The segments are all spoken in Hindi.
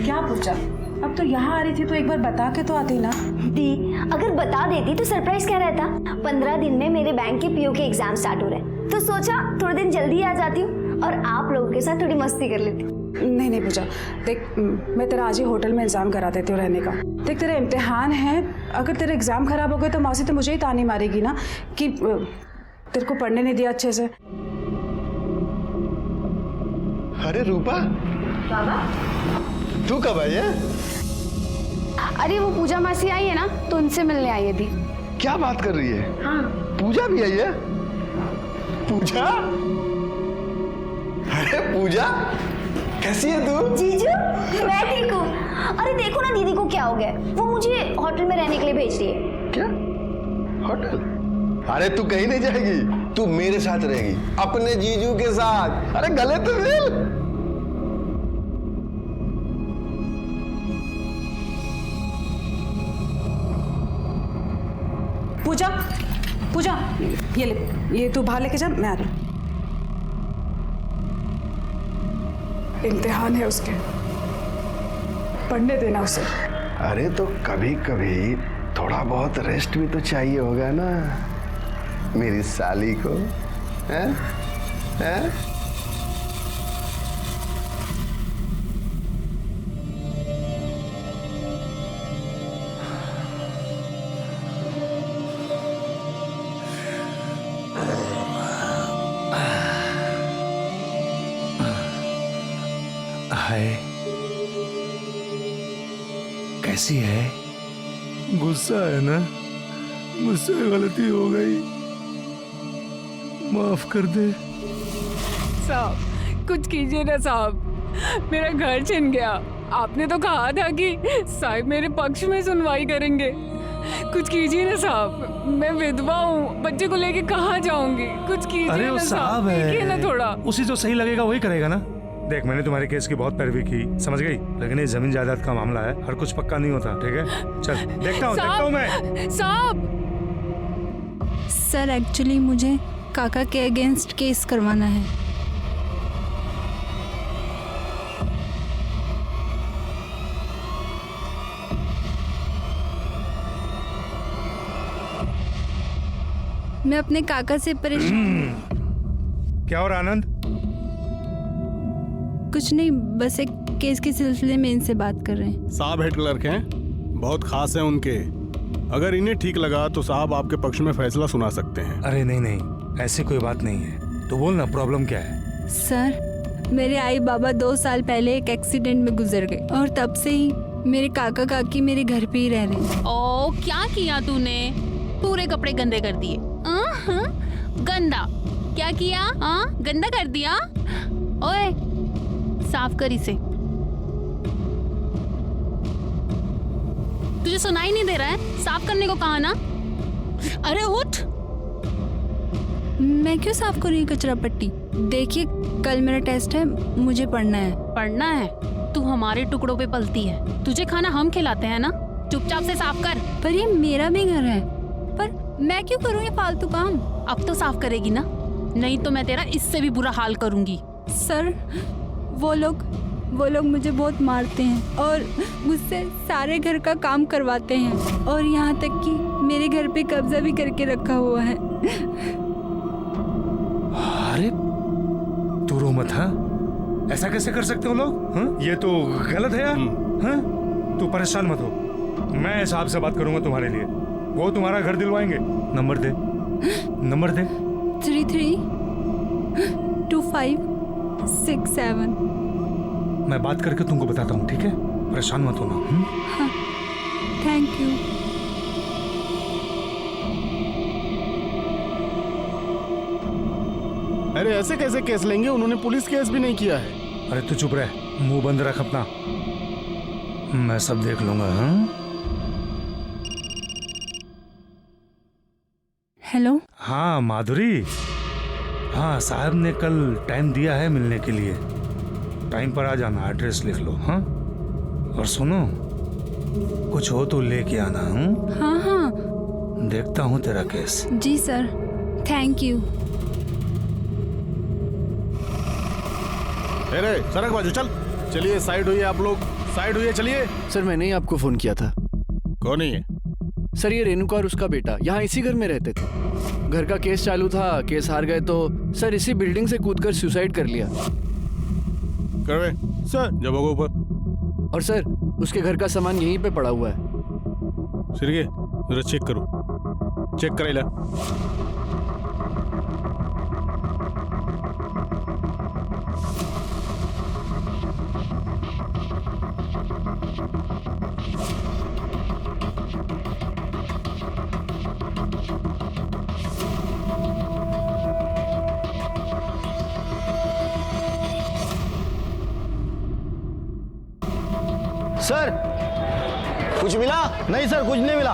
क्या पूछा? अब तो यहाँ आ रही थी तो एक बार बता के तो आती ना। दी, अगर बता देती तो सरप्राइज क्या रहता। 15 दिन में मेरे बैंक के पीओ के एग्जाम स्टार्ट हो रहे हैं, तो सोचा थोड़े दिन जल्दी आ जाती हूँ और आप लोगों के साथ थोड़ी मस्ती कर लेती हूँ। नहीं पूजा, देख मैं तेरा आज ही होटल में इंतजाम करा देती हूँ रहने का। देख तेरा इम्तिहान है, अगर तेरा एग्जाम खराब हो गए तो मौसी तो मुझे ही तानी मारेगी ना कि तेरे को पढ़ने नहीं दिया अच्छे से। अरे रूपा, बाबा तू कब आई है? अरे वो पूजा मासी आई है ना, तो उनसे मिलने आई है दी। क्या बात कर रही है? हाँ। पूजा भी आई है? पूजा? अरे पूजा, कैसी है तू? जीजू, मैं ठीक हूँ। अरे देखो ना दीदी को क्या हो गया, वो मुझे होटल में रहने के लिए भेज रही है। क्या? होटल? अरे तू कहीं नहीं जाएगी, तू मेरे साथ रहेगी, अपने जीजू के साथ। अरे गले तो मिल। पूजा, पूजा, ये ले, ये तू बाहर लेके जा, मैं आ रही हूँ। इम्तिहान है उसके, पढ़ने देना उसे। अरे तो कभी कभी थोड़ा बहुत रेस्ट भी तो चाहिए होगा ना मेरी साली को, हैं? हैं? हाय, कैसी है? गुस्सा है ना? मुझसे गलती हो गई, माफ कर दे। साहब कुछ कीजिए ना साहब, मेरा घर छिन गया। आपने तो कहा था कि साहब मेरे पक्ष में सुनवाई करेंगे। कुछ कीजिए ना साहब, मैं विधवा हूँ, बच्चे को लेके कहाँ जाऊंगी? कुछ कीजिए अरे वो ना साहब देखिए ना थोड़ा। उसी जो सही लगेगा वही करेगा ना। देख, मैंने तुम्हारे केस की बहुत पैरवी की, समझ गई, लेकिन ये जमीन जायदाद का मामला है, हर कुछ पक्का नहीं होता, ठीक है? चल देखता हूँ मैं। साहब सर, एक्चुअली मुझे काका के अगेंस्ट केस करवाना है। मैं अपने काका से परेशान। क्या और आनंद? कुछ नहीं, बस एक केस के सिलसिले में इनसे बात कर रहे हैं। साहब हेड क्लर्क हैं, बहुत खास हैं उनके। अगर इन्हें ठीक लगा तो साहब आपके पक्ष में फैसला सुना सकते हैं। अरे नहीं, ऐसी कोई बात नहीं है, तो बोल ना प्रॉब्लम क्या है? सर, मेरे आई बाबा 2 साल पहले एक एक्सीडेंट में गुजर गए और तब से ही मेरे काका काकी मेरे घर पे ही रह रहे हैं। ओ, क्या किया तूने? पूरे कपड़े गंदे कर दिए। गंदा क्या किया? गंदा कर दिया। ओए, साफ कर इसे। तुझे सुनाई नहीं दे रहा है? साफ करने को कहा ना। अरे उठ। मैं क्यों साफ करूँ ये कचरा पट्टी? देखिए, कल मेरा टेस्ट है, मुझे पढ़ना है। पढ़ना है? तू हमारे टुकड़ों पे पलती है, तुझे खाना हम खिलाते हैं ना। चुपचाप से साफ कर। पर ये मेरा भी घर है, पर मैं क्यों करूँ ये फालतू काम? अब तो साफ करेगी ना, नहीं तो मैं तेरा इससे भी बुरा हाल करूंगी। सर, वो लोग मुझे बहुत मारते हैं और मुझसे सारे घर का काम करवाते हैं और यहाँ तक कि मेरे घर पे कब्जा भी करके रखा हुआ है। अरे तू रो मत। हाँ, ऐसा कैसे कर सकते हो लोग? हाँ, ये तो गलत है यार। हाँ, तू परेशान मत हो, मैं साहब से बात करूंगा तुम्हारे लिए, वो तुम्हारा घर दिलवाएंगे। नंबर दे, नंबर दे। 332567। मैं बात करके तुमको बताता हूँ, ठीक है? परेशान मत होना। हाँ, थैंक यू। अरे ऐसे कैसे केस लेंगे? उन्होंने पुलिस केस भी नहीं किया है। अरे तू चुप रह, मुंह बंद रख अपना, मैं सब देख लूंगा। हाँ हेलो। हाँ माधुरी, हाँ साहब ने कल टाइम दिया है मिलने के लिए, टाइम पर आ जाना, एड्रेस लिख लो। हाँ और सुनो, कुछ हो तो लेके आना। हाँ हाँ देखता हूँ तेरा केस। जी सर, थैंक यू। अरे सड़क बाजू चल। चलिए साइड हुई आप लोग, साइड हुई, चलिए। सर मैंने ही आपको फोन किया था। कौन है ये? सर ये रेणुका और उसका बेटा यहाँ इसी घर में रहते थे। घर का केस चालू था, केस हार गए तो सर इसी बिल्डिंग से कूदकर सुसाइड कर लिया। करवे सर, जब होगा ऊपर। और सर उसके घर का सामान यहीं पे पड़ा हुआ है। सिरगे जरा चेक करो, चेक कराइला। सर कुछ मिला? नहीं सर, कुछ नहीं मिला।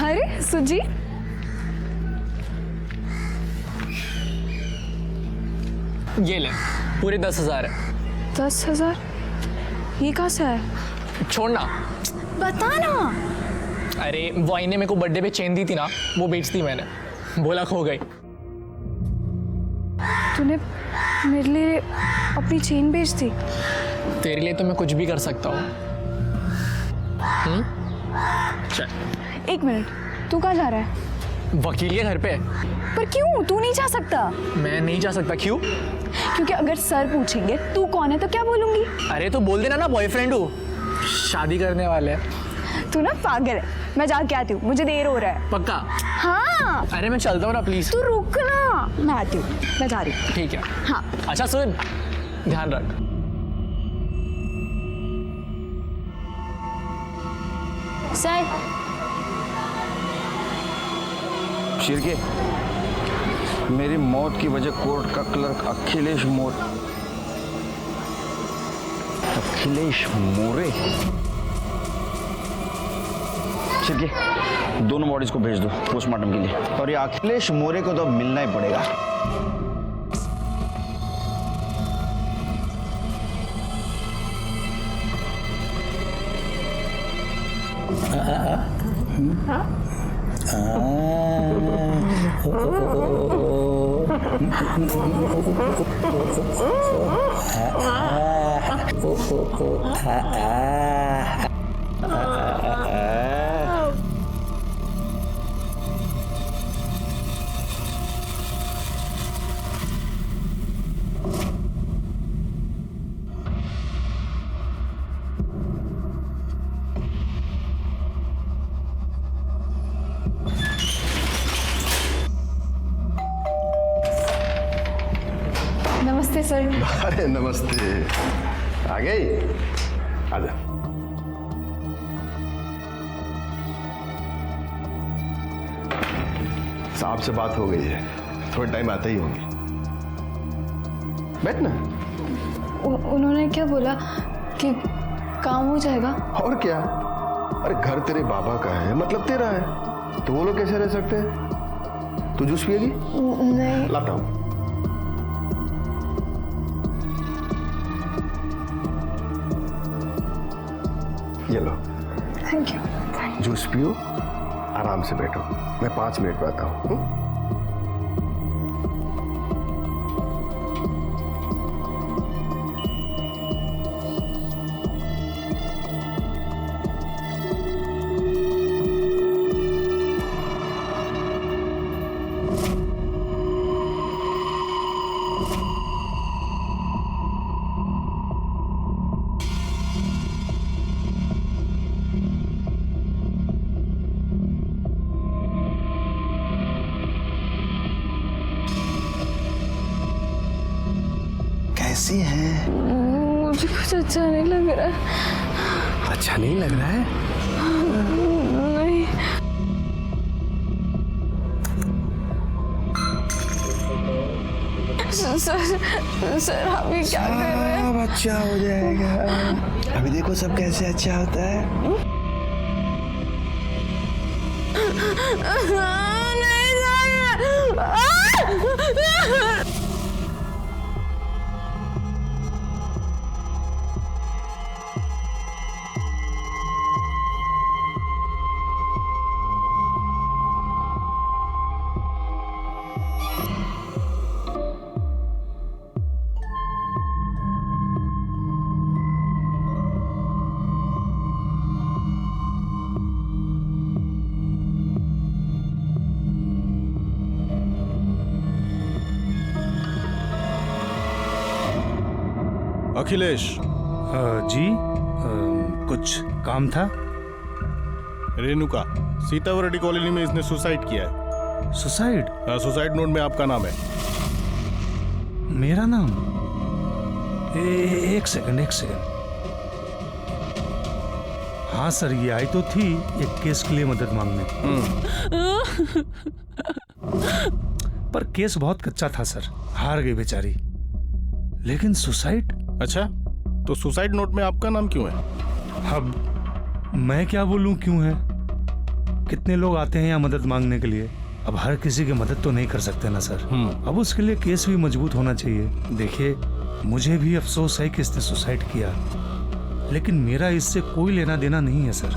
अरे सुजी, ये ले, पूरे 10,000 है। 10,000? ये कहाँ से है? छोड़ना। बता ना। अरे वो आईने मेरे को बर्थडे पे चेन दी थी ना, वो बेच दी मैंने, बोला खो गई। तूने मेरे लिए अपनी चेन बेच दी? तेरे लिए तो मैं कुछ भी कर सकता हूँ। चल। एक मिनट, तू कहाँ जा रहा है? वकील के घर पे। पर क्यों? तू नहीं जा सकता। मैं नहीं जा सकता, क्यों? क्योंकि अगर सर पूछेंगे तू कौन है तो क्या बोलूंगी? अरे तो बोल देना ना बॉयफ्रेंड हूँ, शादी करने वाले हैं। तू ना पागल है। मैं जाके आती हूँ, मुझे देर हो रहा है। पक्का? हाँ। अरे मैं चलता हूँ ना, प्लीज। तू रुक ना, मैं आती हूँ, मैं जा रही हूँ। ठीक है। हाँ। अच्छा सुन, ध्यान रख। सर शिरके, मेरी मौत की वजह कोर्ट का क्लर्क अखिलेश मोरे। शिरके, दोनों बॉडीज को भेज दो पोस्टमार्टम के लिए, और ये अखिलेश मोरे को तो मिलना ही पड़ेगा। नमस्ते सर। अरे नमस्ते, आ गई, आजा। साहब से बात हो गई है, थोड़ा टाइम आते ही होंगे। बैठ ना। उन्होंने क्या बोला कि काम हो जाएगा? और क्या, अरे घर तेरे बाबा का है, मतलब तेरा है, तो वो लोग कैसे रह सकते हैं? तू जूस पिएगी? नहीं। लाता हूं। ये लो। Thank you. जूस पियो, आराम से बैठो, मैं 5 मिनट में आता हूँ। कैसी है? मुझे कुछ अच्छा नहीं लग रहा है। अच्छा नहीं लग रहा है? नहीं। सर अभी क्या कर रहे हैं? सब अच्छा हो जाएगा। अभी देखो सब कैसे अच्छा होता है। नहीं सर। अखिलेश। जी कुछ काम था? रेणुका, सीतावरडी कॉलोनी में इसने सुसाइड किया है। सुसाइड? सुसाइड नोट में आपका नाम है। मेरा नाम? एक सेकंड। हाँ सर, ये आई तो थी एक केस के लिए मदद मांगने। पर केस बहुत कच्चा था सर, हार गई बेचारी। लेकिन सुसाइड? अच्छा, तो सुसाइड नोट में आपका नाम क्यों है? अब मैं क्या बोलूं क्यों है? कितने लोग आते हैं यहाँ मदद मांगने के लिए, अब हर किसी की मदद तो नहीं कर सकते ना सर। अब उसके लिए केस भी मजबूत होना चाहिए। देखिए, मुझे भी अफसोस है कि इसने सुसाइड किया, लेकिन मेरा इससे कोई लेना देना नहीं है सर।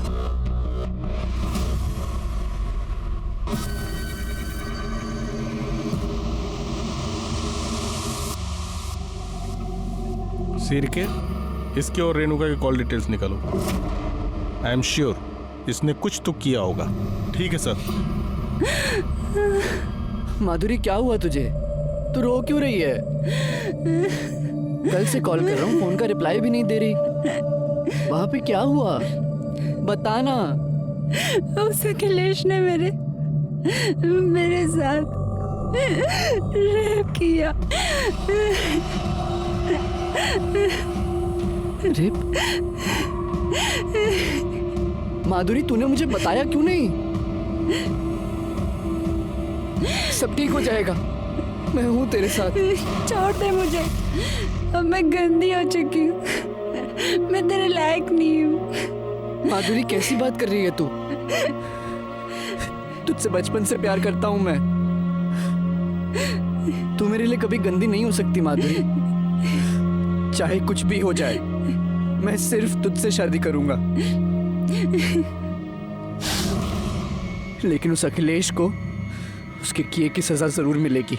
सिर के इसके और रेणुका के कॉल डिटेल्स निकालो। आई एम श्योर इसने कुछ तो किया होगा। ठीक है सर। माधुरी, क्या हुआ तुझे? तू रो क्यों रही है? कल से कॉल कर रहा हूँ, फोन का रिप्लाई भी नहीं दे रही। वहां पे क्या हुआ? बता ना। उस अखिलेश ने मेरे साथ रेप किया। रेप? माधुरी, तूने मुझे बताया क्यों नहीं? सब ठीक हो जाएगा, मैं हूं तेरे साथ। छोड़ दे मुझे, अब मैं गंदी हो चुकी हूँ। मैं तेरे लायक नहीं हूँ। माधुरी, कैसी बात कर रही है तू? तुझसे बचपन से प्यार करता हूं मैं। तू मेरे लिए कभी गंदी नहीं हो सकती माधुरी। चाहे कुछ भी हो जाए, मैं सिर्फ तुझसे शादी करूंगा। लेकिन उस अखिलेश को उसके किए की सजा जरूर मिलेगी।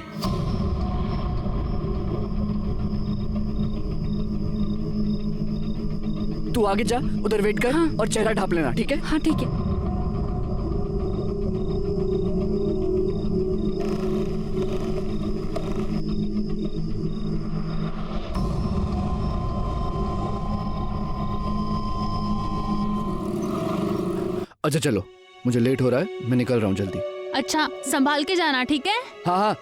तू आगे जा, उधर वेट कर। हाँ। और चेहरा ढांप लेना, ठीक है? हाँ ठीक है। अच्छा चलो, मुझे लेट हो रहा है, मैं निकल रहा हूँ जल्दी। अच्छा, संभाल के जाना, ठीक है? हाँ हाँ,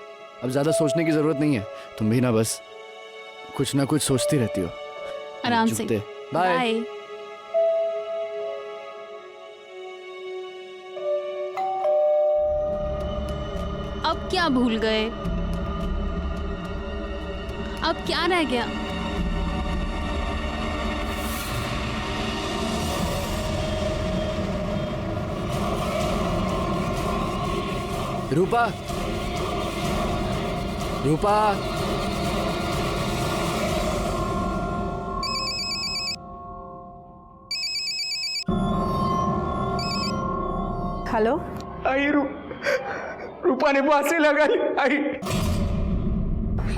अब ज्यादा सोचने की जरूरत नहीं है। तुम भी ना बस कुछ ना कुछ सोचती रहती हो। आराम से। बाय। अब क्या भूल गए? अब क्या रह गया? रूपा, रूपा। हेलो। आई रूपा ने फांसी लगाई। आई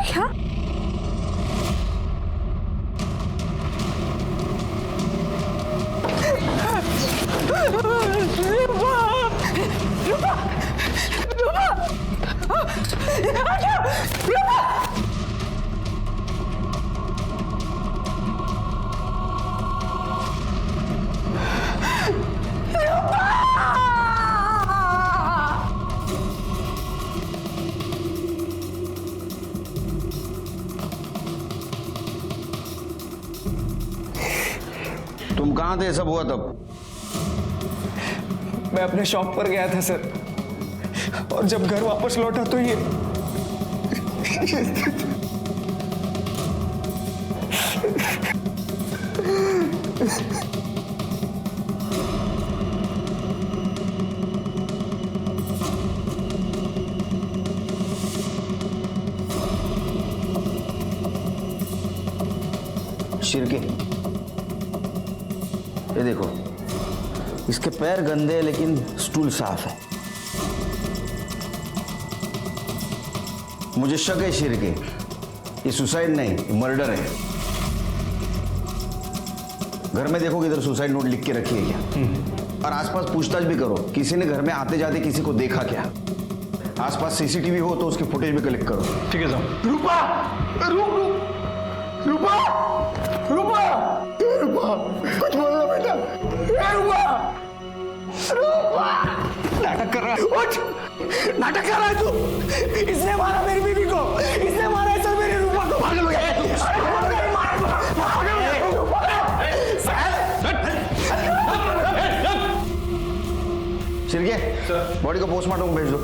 क्या? तुम कहाँ थे सब हुआ तब? मैं अपने शॉप पर गया था सर, और जब घर वापस लौटा तो ये शिरके, ये देखो, इसके पैर गंदे हैं लेकिन स्टूल साफ है। मुझे शक है शिरके, ये सुसाइड नहीं मर्डर है। घर में देखो किधर सुसाइड नोट लिख के रखी है क्या? और आसपास पूछताछ भी करो, किसी ने घर में आते जाते किसी को देखा क्या? आसपास सीसीटीवी हो तो उसकी फुटेज भी कलेक्ट करो। ठीक है साहब। रूपा, रूपा, रूपा, रूपा, कुछ बोलो बेटा। रूपा, रूपा, नाटक कर रहा है। उठ, नाटक कर रहा है तू। इसने मारा मेरी बीवी को, इसने मारा है सर मेरी रूपा को। भाग लो यार। शिरके, बॉडी को पोस्टमार्टम भेज दो,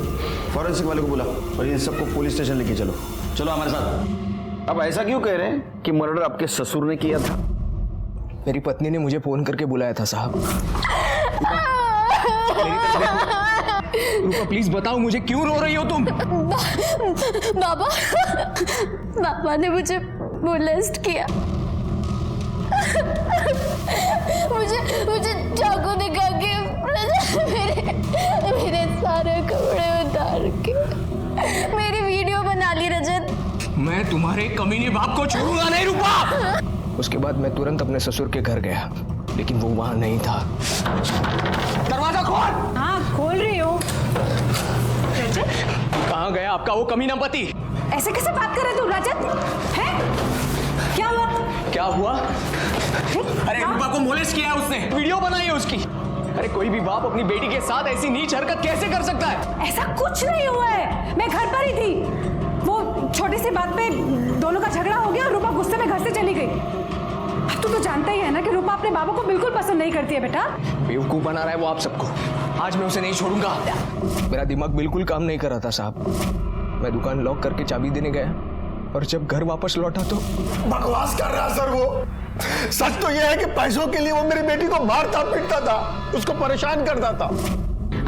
फॉरेंसिक वाले को बुला और इन सबको पुलिस स्टेशन लेके चलो। चलो हमारे साथ। अब ऐसा क्यों कह रहे हैं कि मर्डर आपके ससुर ने किया था? मेरी पत्नी ने मुझे फोन करके बुलाया था साहब। रूपा प्लीज बताओ मुझे, क्यों रो रही हो तुम? बाबा, बाबा ने मुझे मोलेस्ट किया। मुझे चाकू दिखा के मेरे सारे कपड़े उतार के मेरी वीडियो बना ली रजत। मैं तुम्हारे कमीने बाप को छोड़ूंगा नहीं रूपा। उसके बाद मैं तुरंत अपने ससुर के घर गया, लेकिन वो वहां नहीं था। दरवाजा खोल। हाँ खोल रही हूँ। रजत, कहाँ गया आपका वो कमीना पति? ऐसे कैसे बात कर रहे तू रजत? है क्या हुआ? क्या हुआ? अरे रूपा को मोलेस्ट किया है उसने, वीडियो बनाई है उसकी। अरे कोई भी बाप अपनी बेटी के साथ ऐसी नीच हरकत कैसे कर सकता है? ऐसा कुछ नहीं हुआ है, मैं घर पर ही थी। वो छोटी सी बात पे दोनों का झगड़ा हो गया और रूपा गुस्से में घर से चली गई। अब तू तो जानता ही है ना कि रूपा अपने बाबा को बिल्कुल पसंद नहीं करती है बेटा। बेवकूफ बना रहा है वो आप सबको। आज मैं उसे नहीं छोड़ूंगा। मेरा दिमाग बिल्कुल काम नहीं कर रहा था साहब। मैं दुकान लॉक करके चाबी देने गया और जब घर वापस लौटा तो बकवास कर रहा सर वो। सच तो यह है कि पैसों के लिए वो मेरी बेटी को मारता पीटता था, उसको परेशान करता था।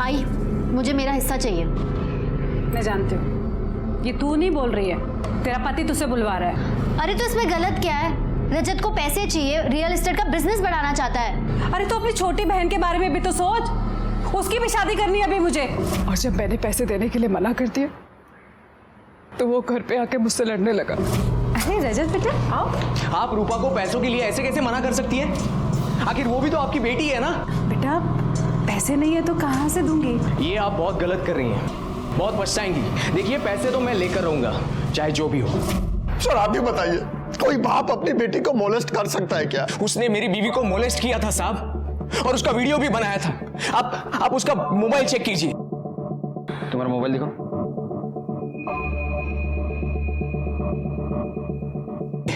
आई, मुझे मेरा हिस्सा चाहिए। मैं जानती हूँ, ये तू नहीं बोल रही है, तेरा पति तुझसे बुलवा रहा है। अरे तो इसमें गलत क्या है? रजत को पैसे चाहिए, रियल एस्टेट का बिजनेस बढ़ाना चाहता है। अरे तो अपनी छोटी बहन के बारे में भी तो सोच, उसकी भी शादी करनी है अभी मुझे। और जब मैंने पैसे देने के लिए मना कर दिया तो वो घर पे आके मुझसे लड़ने लगा। अरे रजत बेटा आओ। आप रूपा को पैसों के लिए ऐसे कैसे मना कर सकती है? आखिर वो भी तो आपकी बेटी है ना। बेटा पैसे नहीं है तो कहाँ से दूंगी? ये आप बहुत गलत कर रही हैं, बहुत पछताएंगी। देखिए पैसे तो मैं लेकर रहूंगा, चाहे जो भी हो। सर आप ही बताइए, कोई बाप अपनी बेटी को मोलेस्ट कर सकता है क्या? उसने मेरी बीवी को मोलेस्ट किया था साहब, और उसका वीडियो भी बनाया था। आप उसका मोबाइल चेक कीजिए। तुम्हारा मोबाइल दिखाओ।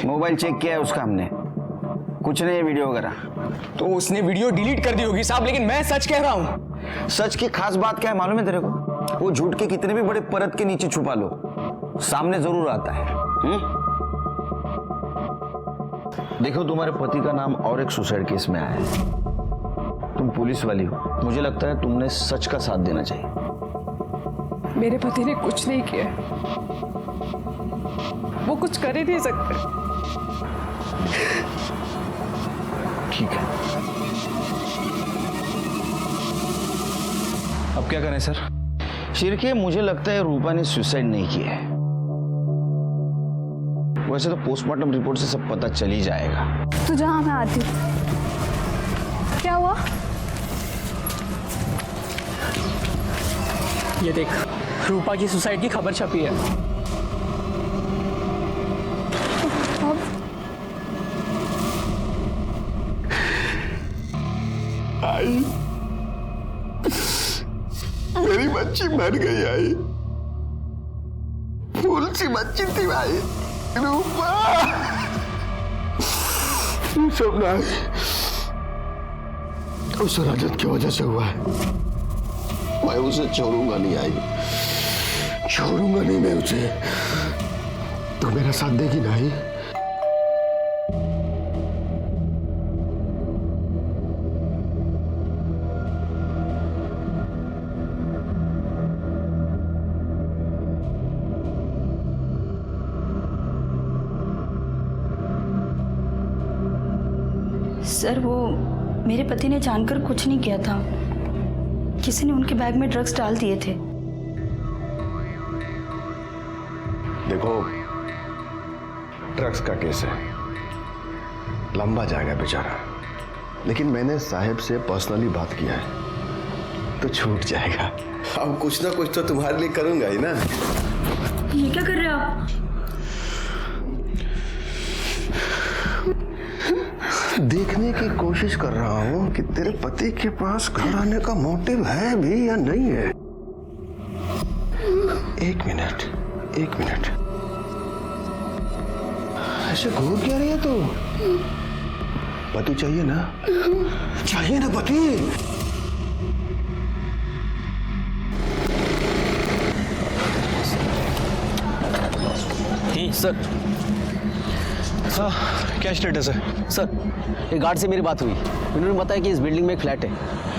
मोबाइल चेक किया है उसका हमने, कुछ नहीं वीडियो वगैरह। तो उसने वीडियो डिलीट कर दी होगी साहब, लेकिन मैं सच कह रहा हूं। सच की खास बात क्या है मालूम है तेरे को? वो झूठ के कितने भी बड़े परत के नीचे छुपा लो, सामने जरूर आता है। देखो तुम्हारे पति का नाम और एक सुसाइड केस में आया है। तुम पुलिस वाली हो, मुझे लगता है तुमने सच का साथ देना चाहिए। मेरे पति ने कुछ नहीं किया, वो कुछ कर ही नहीं सकते। ठीक है, अब क्या करें सर? शिरके मुझे लगता है रूपा ने सुसाइड नहीं किया है। वैसे तो पोस्टमार्टम रिपोर्ट से सब पता चल ही जाएगा। तू जहाँ मैं आती हूँ। क्या हुआ? ये देख, रूपा की सुसाइड की खबर छपी है। आई, मेरी बच्ची मर गई। आई, फूल सी बच्ची थी भाई, रूपा। सब ना उस रजत की वजह से हुआ है। मैं उसे छोड़ूंगा नहीं। आई, छोड़ूंगा नहीं मैं उसे। तो मेरा साथ देगी ना? आई सर वो मेरे पति ने जानकर कुछ नहीं किया था, किसी ने उनके बैग में ड्रग्स डाल दिए थे। देखो, ड्रग्स का केस है, लंबा जाएगा बेचारा, लेकिन मैंने साहब से पर्सनली बात किया है तो छूट जाएगा। अब कुछ ना कुछ तो तुम्हारे लिए करूंगा ही ना। ये क्या कर रहे हो आप? देखने की कोशिश कर रहा हूं कि तेरे पति के पास घर आने का मोटिव है भी या नहीं है। एक मिनट ऐसे घूर क्या रही है तू? पति चाहिए ना पति। सर क्या स्टेटस है? सर एक गार्ड से मेरी बात हुई, उन्होंने बताया कि इस बिल्डिंग में एक फ्लैट है,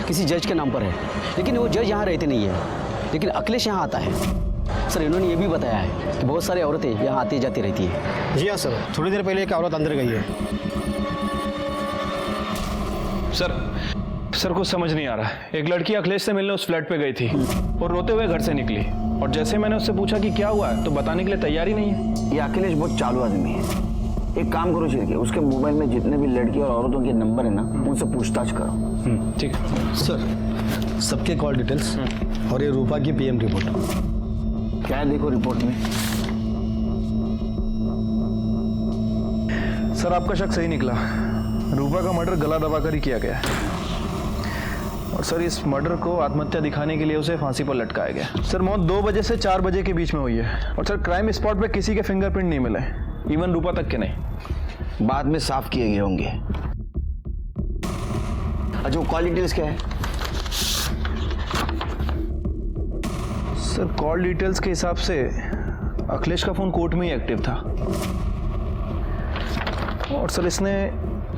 किसी जज के नाम पर है, लेकिन वो जज यहाँ रहते नहीं है, लेकिन अखिलेश यहाँ आता है। सर इन्होंने ये भी बताया है कि बहुत सारी औरतें यहाँ आती जाती रहती है। जी हाँ सर, थोड़ी देर पहले एक औरत अंदर गई है। सर कुछ समझ नहीं आ रहा है। एक लड़की अखिलेश से मिलने उस फ्लैट पे गई थी और रोते हुए घर से निकली, और जैसे मैंने उससे पूछा कि क्या हुआ है तो बताने के लिए तैयार ही नहीं है। ये अखिलेश बहुत चालू आदमी है। एक काम करो शिरके, उसके मोबाइल में जितने भी लड़की और औरतों के नंबर है ना, उनसे पूछताछ करो। ठीक है सर, सबके कॉल डिटेल्स और ये रूपा की पीएम रिपोर्ट। क्या है देखो रिपोर्ट में? सर आपका शक सही निकला, रूपा का मर्डर गला दबाकर ही किया गया है, और सर इस मर्डर को आत्महत्या दिखाने के लिए उसे फांसी पर लटकाया गया। सर मौत 2 बजे से 4 बजे के बीच में हुई है, और सर क्राइम स्पॉट पे किसी के फिंगरप्रिंट नहीं मिले, इवन रूपा तक के नहीं। बाद में साफ किए गए होंगे। अच्छा वो कॉल डिटेल्स क्या है? सर कॉल डिटेल्स के हिसाब से अखिलेश का फोन कोर्ट में ही एक्टिव था, और सर इसने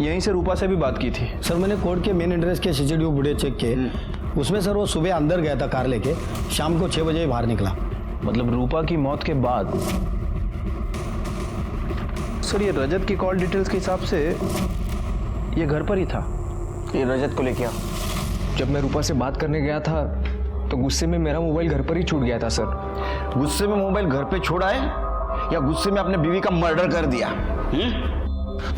यहीं से रूपा से भी बात की थी। सर मैंने कोर्ट के मेन एड्रेस के सीसीटीवी फुटेज चेक किए, उसमें सर वो सुबह अंदर गया था कार लेके, शाम को 6 बजे बाहर निकला। मतलब रूपा की मौत के बाद। सर ये रजत की कॉल डिटेल्स के हिसाब से ये घर पर ही था। ये रजत को लेके आओ। जब मैं रूपा से बात करने गया था तो गुस्से में मेरा मोबाइल घर पर ही छूट गया था। सर गुस्से में मोबाइल घर पे छोड़ा है या गुस्से में अपने बीवी का मर्डर कर दिया?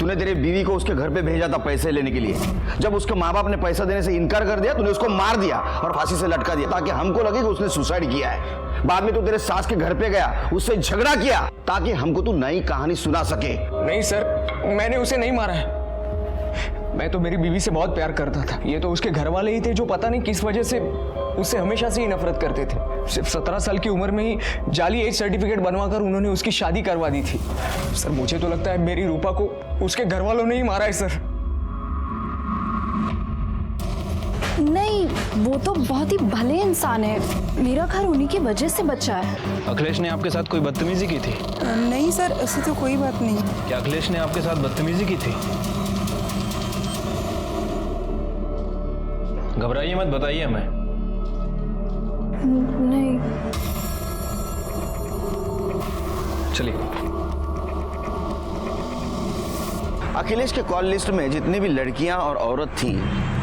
तूने तेरे बीवी को उसके घर पे भेजा था पैसे लेने के लिए, जब उसके माँ बाप ने पैसा देने से इनकार कर दिया तूने उसको मार दिया और फांसी से लटका दिया ताकि हमको लगे कि उसने सुसाइड किया है। बाद में तू तेरे सास के घर पे गया, उससे झगड़ा किया ताकि हमको तू नई कहानी सुना सके। नहीं सर, मैंने उसे नहीं मारा है, मैं तो मेरी बीवी से बहुत प्यार करता था। ये तो उसके घर वाले ही थे जो पता नहीं किस वजह से उससे हमेशा से ही नफरत करते थे। सिर्फ 17 साल की उम्र में ही जाली एज सर्टिफिकेट बनवाकर उन्होंने उसकी शादी करवा दी थी। सर मुझे तो लगता है मेरी रूपा को उसके घर वालों ने ही मारा है। सर नहीं, वो तो बहुत ही भले इंसान है, मेरा घर उन्हीं की वजह से बचा है। अखिलेश ने आपके साथ कोई बदतमीजी की थी? नहीं सर, ऐसी तो कोई बात नहीं। क्या अखिलेश ने आपके साथ बदतमीजी की थी? घबराइए मत, बताइए हमें। नहीं। चलिए। अखिलेश के कॉल लिस्ट में जितनी भी लड़कियां और औरत थी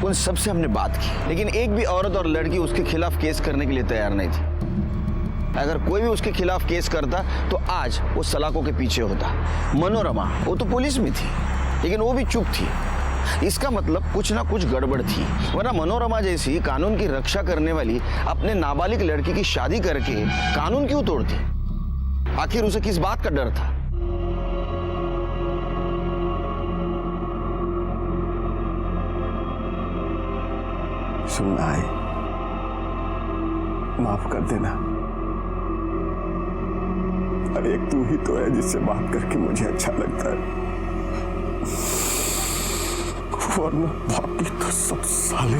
उन सबसे हमने बात की, लेकिन एक भी औरत और लड़की उसके खिलाफ केस करने के लिए तैयार नहीं थी। अगर कोई भी उसके खिलाफ केस करता तो आज वो सलाखों के पीछे होता। मनोरमा वो तो पुलिस में थी लेकिन वो भी चुप थी, इसका मतलब कुछ ना कुछ गड़बड़ थी, वरना मनोरमा जैसी कानून की रक्षा करने वाली अपने नाबालिग लड़की की शादी करके कानून क्यों तोड़ती? आखिर उसे किस बात का डर था? सुनना है, माफ कर देना। अरे एक तू ही तो है जिससे बात करके मुझे अच्छा लगता है, वरना बाकी तो सब साले।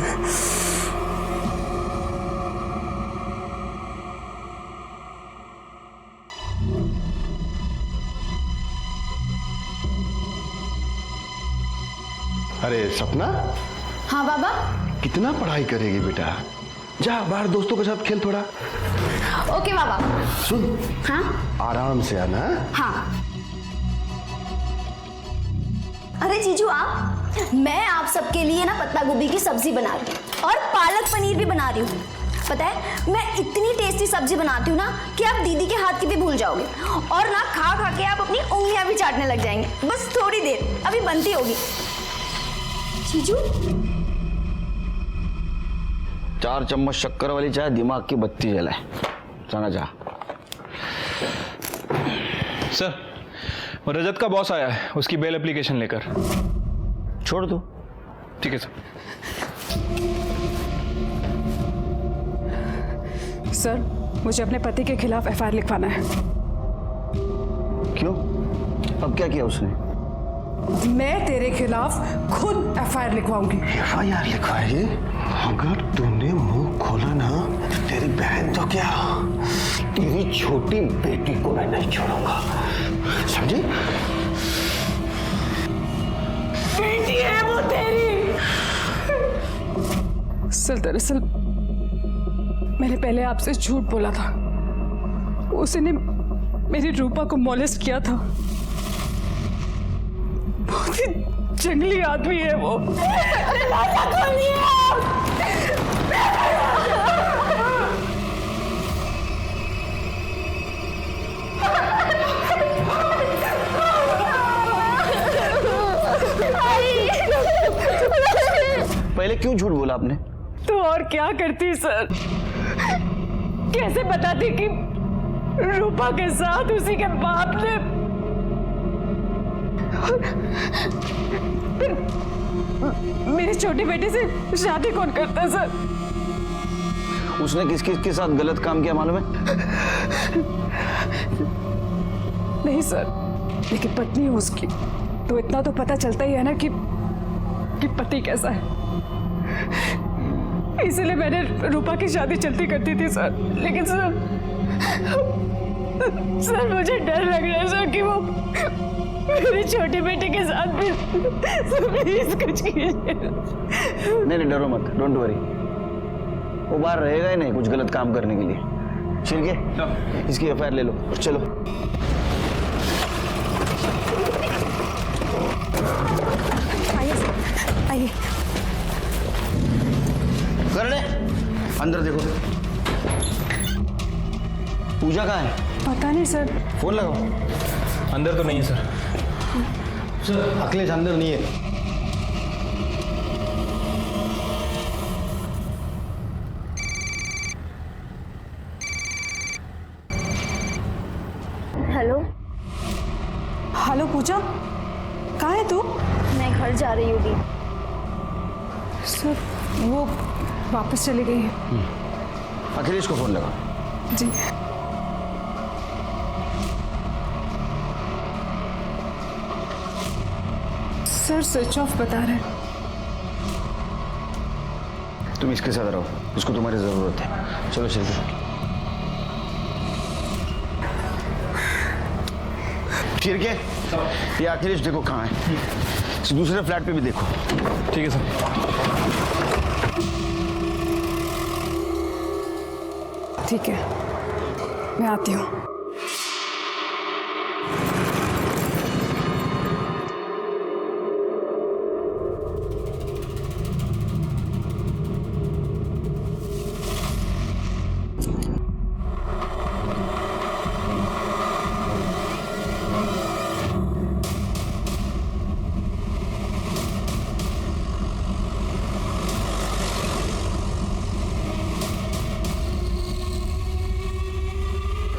अरे सपना। हाँ बाबा। कितना पढ़ाई करेगी बेटा? जा बाहर दोस्तों के साथ खेल थोड़ा। ओके बाबा। सुन। हाँ? आराम से आना। हाँ। अरे जीजू आप मैं आप सबके लिए ना पत्ता गोभी की सब्जी बना रही हूँ और पालक पनीर भी बना रही हूँ। पता है मैं इतनी टेस्टी सब्जी बनाती हूँ ना कि आप दीदी के हाथ की भी भूल जाओगे और ना खा खा के आप अपनी उंगलियां भी चाटने लग जाएंगे। बस थोड़ी देर, अभी बनती होगी। जीजू 4 चम्मच शक्कर वाली चाय दिमाग की बत्ती जलाए। जाना जा। सर, वो रजत का बॉस आया है, उसकी बेल एप्लीकेशन लेकर। छोड़ दो। ठीक है सर। सर, मुझे अपने पति के खिलाफ एफआईआर लिखवाना है। क्यों? अब क्या किया उसने? मैं तेरे खिलाफ खुद एफआईआर लिखवाऊंगी। एफआईआर लिखवाएगी? अगर तूने मुंह खोला ना, तेरी बहन तो क्या, तेरी छोटी बेटी को मैं नहीं छोड़ूंगा, समझी? बेटी है वो तेरी। सर, दरअसल मैंने पहले आपसे झूठ बोला था। उसने मेरी रूपा को मॉलेस्ट किया था। बहुत ही जंगली आदमी है वो। पहले क्यों झूठ बोला आपने? तो और क्या करती सर? कैसे बताती कि रूपा के साथ उसी के बाप ने मेरी छोटी बेटी से शादी कौन करता है सर? उसने किस किस के साथ गलत काम किया मालूम है? नहीं सर, लेकिन पत्नी है उसकी, तो इतना तो पता चलता ही है ना कि पति कैसा है। इसीलिए मैंने रूपा की शादी चलती करती थी सर। लेकिन सर मुझे डर लग रहा है सर कि वो मेरी छोटी बेटी के साथ भी प्लीज कुछ कीजिए। नहीं डरो मत, डोंट वरी। वो बाहर रहेगा ही नहीं कुछ गलत काम करने के लिए। छिलके इसकी एफआईआर ले लो और चलो। आइए आइए। कर ले, अंदर देखो। पूजा कहाँ है? पता नहीं सर। फोन लगाओ। अंदर तो नहीं है सर। सर, अखिलेश अंदर नहीं है। हेलो। हेलो पूजा, कहाँ है तू? मैं घर जा रही हूँ दी। सर, वो वापस चली गई है। अखिलेश को फोन लगाओ। जी। सर स्विच ऑफ बता रहे हैं। तुम इसके साथ रहो, उसको तुम्हारी जरूरत है। चलो शिरके। शिरके, ये अखिलेश देखो कहाँ है। दूसरे फ्लैट पे भी देखो। ठीक है सर। ठीक है, मैं आती हूँ।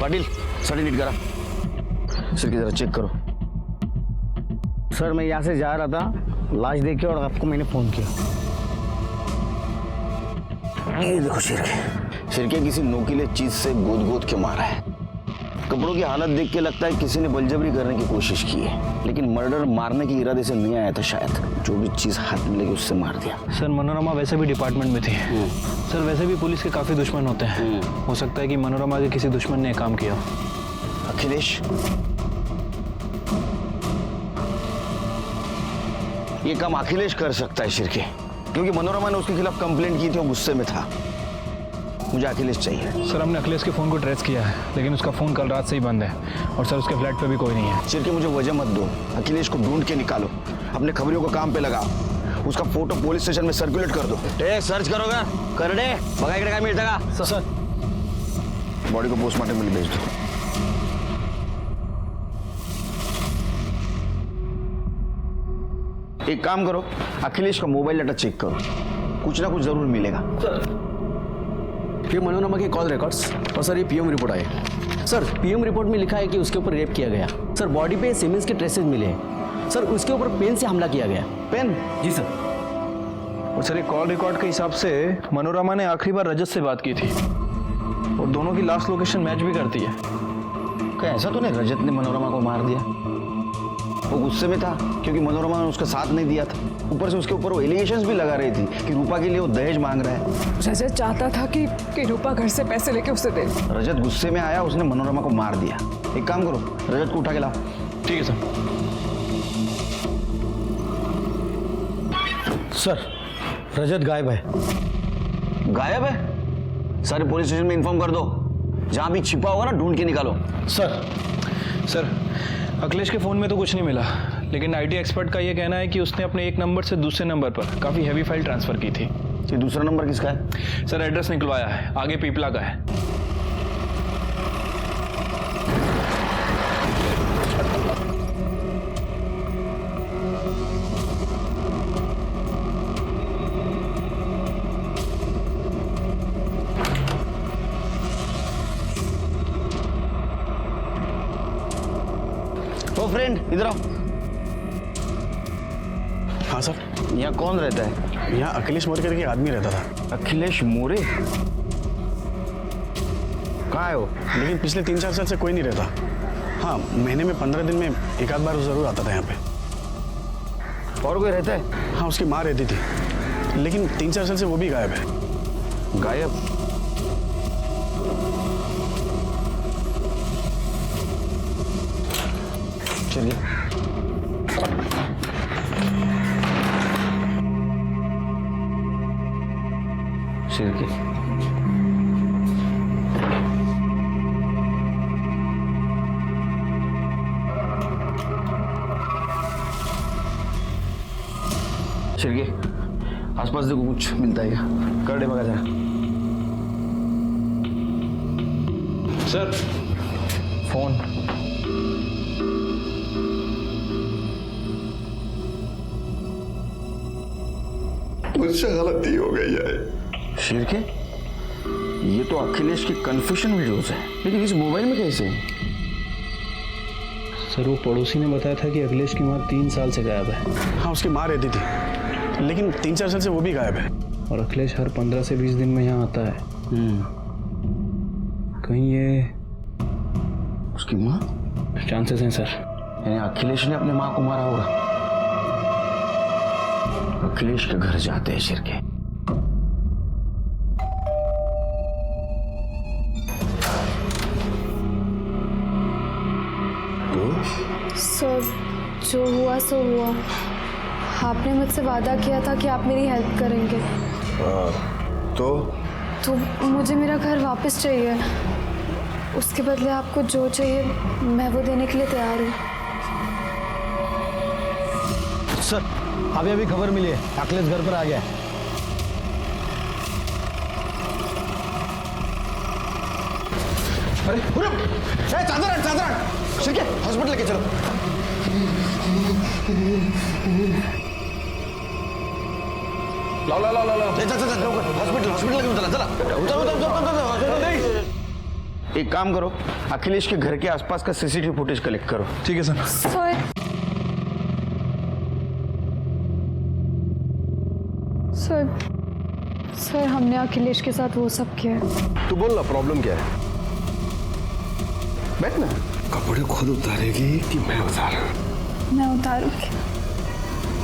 पाटिल, साड़ी नीट करा। सिर की जरा चेक करो। सर, मैं यहाँ से जा रहा था, लाश देख के और आपको मैंने फोन किया। ये देखो शिरके किसी नोकीले चीज से गोद गोद के मारा है। कपड़ों की हालत देख के लगता है किसी ने बलजबरी करने की कोशिश की है, लेकिन मर्डर मारने के इरादे से नहीं आया था शायद। जो भी चीज हाथ में लेके उससे मार दिया। सर, मनोरमा वैसे भी डिपार्टमेंट में थी। सर, वैसे भी पुलिस के काफी दुश्मन होते हैं। हो सकता है कि मनोरमा के किसी दुश्मन ने काम किया। अखिलेश, ये काम अखिलेश कर सकता है शिरके, क्योंकि मनोरमा ने उसके खिलाफ कंप्लेंट की थी और गुस्से में था। मुझे अखिलेश चाहिए। सर हमने अखिलेश के फ़ोन को ट्रेस किया है, लेकिन उसका फ़ोन कल रात से ही बंद है और सर उसके फ्लैट पे भी कोई नहीं है। चिर के मुझे वजह मत दो, अखिलेश को ढूंढ के निकालो, अपने खबरियों को काम पे लगा, उसका फोटो पुलिस स्टेशन में सर्कुलेट कर दो। सर्च करोगा कर दे, बघा इकडे काय मिळतं का? सर बॉडी को पोस्टमार्टम के लिए भेज दो। एक काम करो, अखिलेश का मोबाइल डाटा चेक करो, कुछ ना कुछ जरूर मिलेगा। ये मनोरमा के कॉल रिकॉर्ड्स और सर ये पीएम रिपोर्ट आए। सर पीएम रिपोर्ट में लिखा है कि उसके ऊपर रेप किया गया। सर बॉडी पे सीमेंस के ट्रेसेस मिले हैं। सर उसके ऊपर पेन से हमला किया गया। पेन? जी सर। और सर ये कॉल रिकॉर्ड के हिसाब से मनोरमा ने आखिरी बार रजत से बात की थी और दोनों की लास्ट लोकेशन मैच भी करती है। क्या ऐसा तो नहीं रजत ने मनोरमा को मार दिया? वो गुस्से में था क्योंकि मनोरमा ने उसका साथ नहीं दिया था, ऊपर से उसके ऊपर वो एलिगेशंस भी लगा रही थी कि रूपा के लिए वो दहेज मांग रहा है। रजत चाहता था कि रूपा घर से पैसे लेके उसे दे। रजत गुस्से में आया, उसने मनोरमा को मार दिया। एक काम करो, रजत को उठा के लाओ। ठीक है सर रजत गायब है। गायब है? सारे पुलिस स्टेशन में इन्फॉर्म कर दो, जहां भी छिपा होगा ना ढूंढ के निकालो। सर अखिलेश के फ़ोन में तो कुछ नहीं मिला, लेकिन आईटी एक्सपर्ट का ये कहना है कि उसने अपने एक नंबर से दूसरे नंबर पर काफ़ी हैवी फाइल ट्रांसफ़र की थी। ये दूसरा नंबर किसका है? सर एड्रेस निकलवाया है, आगे पीपला का है। ओ फ्रेंड इधर आओ। हाँ सर। यहाँ कौन रहता है? यहाँ अखिलेश मोरे करके आदमी रहता था। अखिलेश मोरे? कहाँ है वो? लेकिन पिछले 3-4 साल से कोई नहीं रहता। हाँ महीने में 15 दिन में एक आध बार जरूर आता था यहाँ पे। और कोई रहता है? हाँ उसकी माँ रहती थी, लेकिन 3-4 साल से वो भी गायब है। गायब? चलिए। शिरके शिरके आसपास देखो कुछ मिलता है क्या? कर दे बघा जरा। Sir phone. मुझसे गलती हो गई है। शिरके ये तो अखिलेश की कन्फेशन वीडियोस है, लेकिन इस मोबाइल में कैसे? सर वो पड़ोसी ने बताया था कि अखिलेश की माँ 3 साल से गायब है। हाँ उसकी माँ रहती थी, लेकिन 3-4 साल से वो भी गायब है। और अखिलेश हर 15 से 20 दिन में यहाँ आता है। कहीं ये उसकी माँ? चांसेस हैं सर। यानी अखिलेश ने अपने माँ को मारा होगा। अखिलेश के घर जाते हैं शिरके। सर जो हुआ सो हुआ। आपने मुझसे वादा किया था कि आप मेरी हेल्प करेंगे। तो मुझे मेरा घर वापस चाहिए। उसके बदले आपको जो चाहिए मैं वो देने के लिए तैयार हूँ। सर अभी अभी खबर मिली है, अखिलेश घर पर आ गया है। अरे चांदर शिरके हॉस्पिटल लेके चलो। लाओ लाओ लाओ लाओ। हॉस्पिटल लेके चला। एक काम करो, अखिलेश के घर के आसपास का सीसीटीवी फुटेज कलेक्ट करो। ठीक है सर। सर हमने अखिलेश के साथ वो सब किया है। तू बोल ना प्रॉब्लम क्या है? बैठ ना। कपड़े खुद उतारेगी कि मैं उतारूं? मैं उतारूंगी।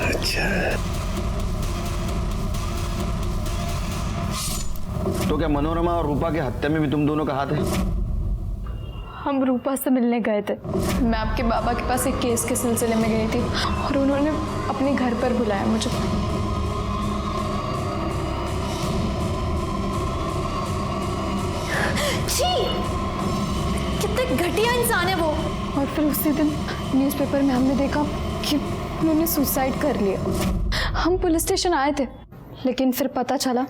अच्छा तो क्या मनोरमा और रूपा की हत्या में भी तुम दोनों का हाथ है? हम रूपा से मिलने गए थे। मैं आपके बाबा के पास एक केस के सिलसिले में गई थी और उन्होंने अपने घर पर बुलाया मुझे। छी, कितने घटिया इंसान है वो। और फिर उसी दिन न्यूज़पेपर में हमने देखा कि उन्होंने सुसाइड कर लिया। हम पुलिस स्टेशन आए थे, लेकिन फिर पता चला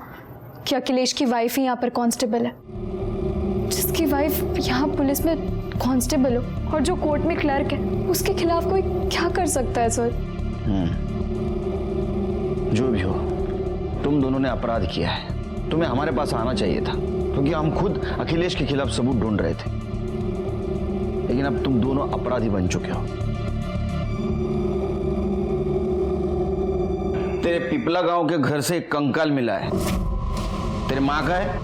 कि अखिलेश की वाइफ ही यहाँ पर कांस्टेबल है। जिसकी वाइफ यहाँ पुलिस में कांस्टेबल हो और जो कोर्ट में क्लर्क है, उसके खिलाफ कोई क्या कर सकता है सर? जो भी हो, तुम दोनों ने अपराध किया है। तुम्हें हमारे पास आना चाहिए था, क्योंकि हम खुद अखिलेश के खिलाफ सबूत ढूंढ रहे थे। लेकिन अब तुम दोनों अपराधी बन चुके हो। तेरे पिपला गांव के घर से एक कंकाल मिला है। तेरे माँ का है।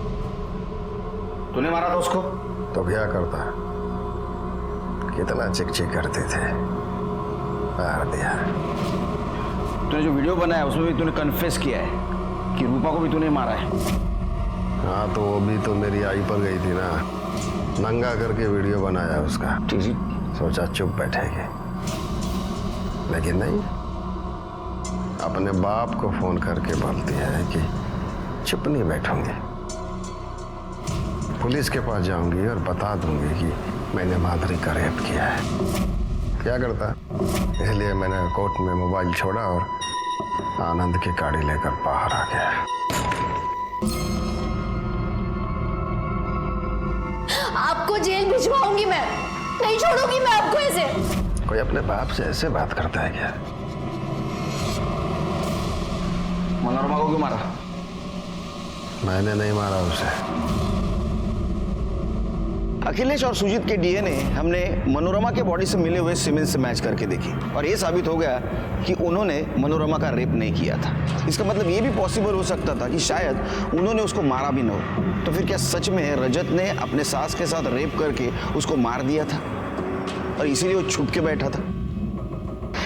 तूने मारा था उसको? तो क्या करता, कितना चिक करते थे, मार दिया। तूने जो वीडियो बनाया उसमें भी तूने कन्फेस किया है कि रूपा को भी तूने मारा है। हाँ, तो वो भी तो मेरी आई पर गई थी ना, नंगा करके वीडियो बनाया उसका। सोचा चुप बैठेगी, लेकिन नहीं, अपने बाप को फोन करके बोलती है कि चुप नहीं बैठूंगी, पुलिस के पास जाऊंगी और बता दूंगी कि मैंने माधुरी का रेप किया है। क्या करता, इसलिए मैंने कोर्ट में मोबाइल छोड़ा और आनंद की गाड़ी लेकर बाहर आ गया। आपको जेल भिजवाऊंगी मैं, नहीं छोड़ूंगी मैं आपको ऐसे। कोई अपने बाप से ऐसे बात करता है क्या? मनोरमा को क्यों मारा? मैंने नहीं मारा उसे। अखिलेश और सुजीत के डीएनए हमने मनोरमा के बॉडी से मिले हुए सीमेंट से मैच करके देखी और ये साबित हो गया कि उन्होंने मनोरमा का रेप नहीं किया था। इसका मतलब ये भी पॉसिबल हो सकता था कि शायद उन्होंने उसको मारा भी न हो। तो फिर क्या सच में रजत ने अपने सास के साथ रेप करके उसको मार दिया था और इसीलिए वो छुप के बैठा था?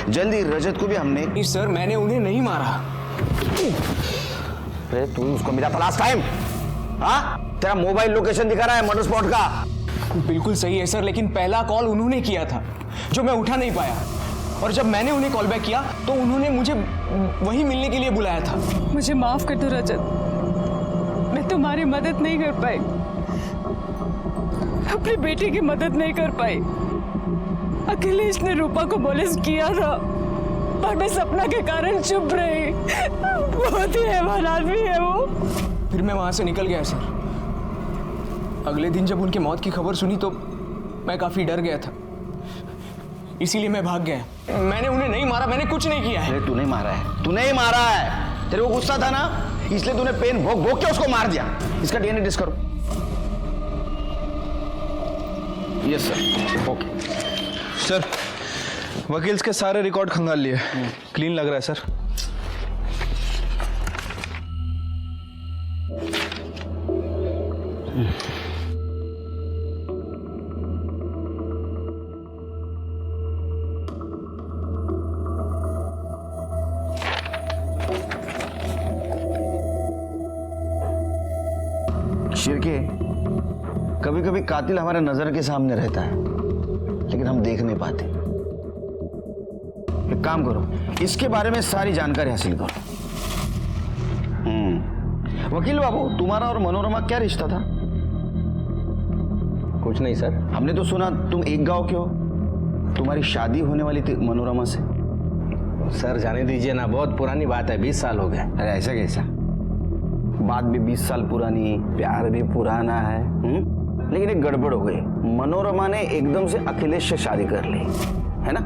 जल्दी रजत को भी हमने। सर, मैंने उन्हें नहीं मारा। अरे तू उसको मिला था लास्ट टाइम? हाँ, तेरा मोबाइल लोकेशन दिखा रहा है मर्डर स्पॉट का। बिल्कुल सही है सर, लेकिन पहला कॉल उन्होंने किया था जो मैं उठा नहीं पाया, और जब मैंने उन्हें कॉल बैक किया तो उन्होंने मुझे वहीं मिलने के लिए बुलाया था। मुझे माफ कर दो रजत, मैं तुम्हारी मदद नहीं कर पाई, अपनी बेटी की मदद नहीं कर पाई। अखिलेश ने रूपा को पुलिस किया था, पर मैं सपना के कारण चुप रही। बहुत ही हैवान आदमी है वो। फिर मैं वहां से निकल गया सर। अगले दिन जब उनकी मौत की खबर सुनी तो मैं काफी डर गया था, इसीलिए मैं भाग गया। मैंने उन्हें नहीं मारा, मैंने कुछ नहीं किया है। तूने मारा है, तूने ही मारा है। तेरे को गुस्सा था ना, इसलिए तूने पेन भोग भोग के उसको मार दिया। इसका डीएनए टेस्ट करो। Yes sir, okay sir. वकील के सारे रिकॉर्ड खंगाल लिए, क्लीन लग रहा है सर। शिरके, कभी कभी कातिल हमारे नजर के सामने रहता है, लेकिन हम देख नहीं पाते। एक काम करो, इसके बारे में सारी जानकारी हासिल करो। वकील बाबू, तुम्हारा और मनोरमा क्या रिश्ता था? कुछ नहीं सर। हमने तो सुना तुम एक गांव के हो, तुम्हारी शादी होने वाली थी मनोरमा से। सर जाने दीजिए ना, बहुत पुरानी बात है, 20 साल हो गए। अरे ऐसा कैसा? बात भी 20 साल पुरानी, प्यार भी पुराना है। लेकिन एक गड़बड़ हो गई, मनोरमा ने एकदम से अखिलेश से शादी कर ली, है ना?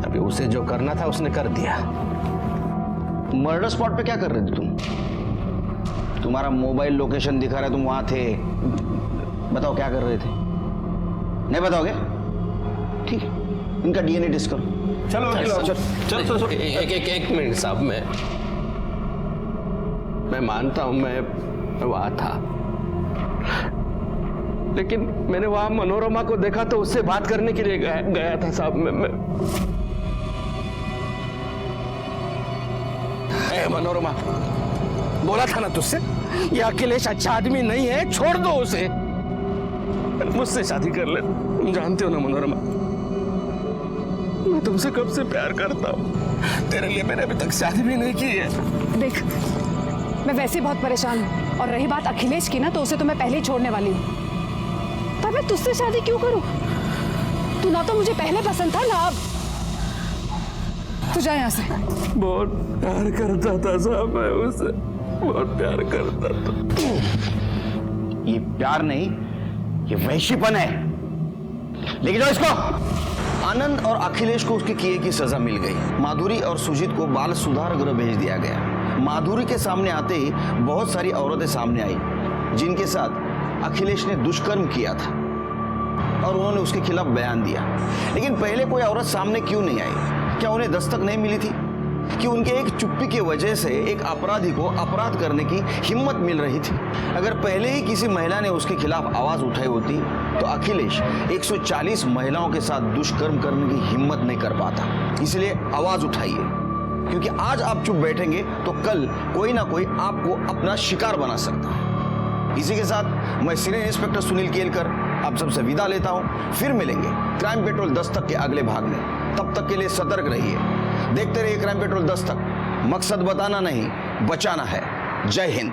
अभी उसे जो करना था उसने कर दिया। मर्डर स्पॉट पे क्या कर रहे थे तुम? तुम्हारा मोबाइल लोकेशन दिखा रहा है, तुम वहां थे। बताओ क्या कर रहे थे? नहीं बताओगे? ठीक है, इनका डीएनए टेस्ट करो। चलो चलो एक मिनट साहब, मैं मानता हूं मैं वहां था, लेकिन मैंने वहां मनोरमा को देखा तो उससे बात करने के लिए गया था साहब। मैं मनोरमा, बोला था ना तुझसे, ये अखिलेश अच्छा आदमी नहीं है, छोड़ दो उसे, मुझसे शादी कर ले। तुम जानते हो ना मनोरमा, मैं तुमसे कब से प्यार करता हूँ। तेरे लिए मैंने अभी तक शादी भी नहीं की है। देख, मैं वैसे बहुत परेशान हूँ, और रही बात अखिलेश की ना, तो उसे तो मैं पहले ही छोड़ने वाली हूँ। मैं तुझसे शादी क्यों करूं? तू ना तो मुझे पहले पसंद था ना अब। तू जा यहाँ से। बहुत प्यार करता था साहब मैं उससे, बहुत प्यार करता था। ये प्यार नहीं, ये वैश्यपन है। लेके जाओ इसको। आनंद और अखिलेश को उसके किए की सजा मिल गई। माधुरी और सुजीत को बाल सुधार गृह भेज दिया गया। माधुरी के सामने आते ही बहुत सारी औरतें सामने आई जिनके साथ अखिलेश ने दुष्कर्म किया था और उन्होंने उसके खिलाफ बयान दिया। लेकिन पहले कोई औरत सामने क्यों नहीं आई? क्या उन्हें दस्तक नहीं मिली थी कि उनके एक चुप्पी की वजह से एक अपराधी को अपराध करने की हिम्मत मिल रही थी? अगर पहले ही किसी महिला ने उसके खिलाफ आवाज उठाई होती तो अखिलेश 140 महिलाओं के साथ दुष्कर्म करने की हिम्मत नहीं कर पाता। इसलिए आवाज उठाइए, क्योंकि आज आप चुप बैठेंगे तो कल कोई ना कोई आपको अपना शिकार बना सकता है। इसी के साथ मैं सीनियर इंस्पेक्टर सुनील केलकर आप सबसे विदा लेता हूं। फिर मिलेंगे क्राइम पेट्रोल दस्तक के अगले भाग में। तब तक के लिए सतर्क रहिए, देखते रहिए क्राइम पेट्रोल दस्तक। मकसद बताना नहीं, बचाना है। जय हिंद।